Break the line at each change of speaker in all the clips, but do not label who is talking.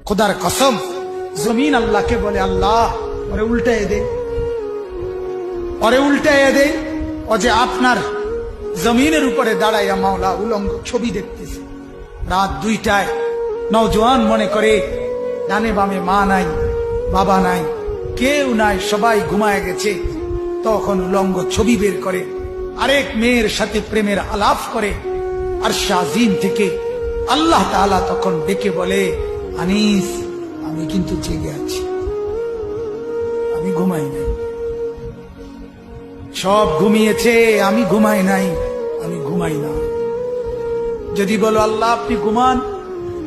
खुदार कसम जमीन अल्लाह के बोले अल्लाह और उल्टाए दे और जे आपनार जमीनेर ऊपरे दाड़ाइया माওলা उलंग छवि देखतेছে रात 2टाয় नौजवान मने करे डाने बामे मा नाई बाबा नाई केउ नाई सबाई घुमाय गेছে তখন উলঙ্গ ছবি বের করে আরেক মেয়ের সাথে প্রেমের আলাপ করে আর শাজিম থেকে আল্লাহ তাআলা তখন ডেকে বলে আনিস আমি কিন্তু জেগে আছি আমি ঘুমাই নাই সব ঘুমিয়েছে আমি ঘুমাই নাই আমি ঘুমাই না যদি বলো আল্লাহ আপনি ঘুমান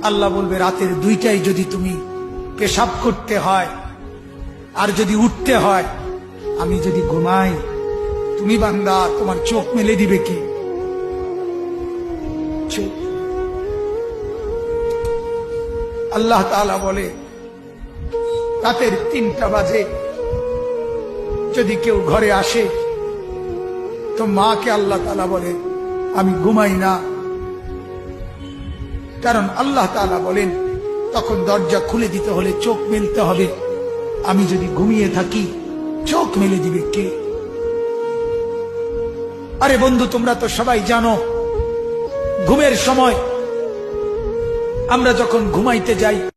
আল্লাহ বলবে রাতের 2টায় যদি তুমি পেশাব করতে হয় আর যদি উঠতে হয় আমি যদি ঘুমাই তুমি বান্দা তোমার চোখ মেলে দিবে কি চোখ আল্লাহ তাআলা বলে রাতের 3টা বাজে যদি কেউ ঘরে আসে তো মাকে আল্লাহ তাআলা বলে আমি ঘুমাই না কারণ আল্লাহ তাআলা বলেন তখন দরজা খুলে দিতে হলে চোখ মেলতে হবে আমি যদি ঘুমিয়ে থাকি চোখ মেলে দিবে কে আরে বন্ধু তোমরা তো সবাই জানো ঘুমের সময় আমরা যখন ঘুমাইতে যাই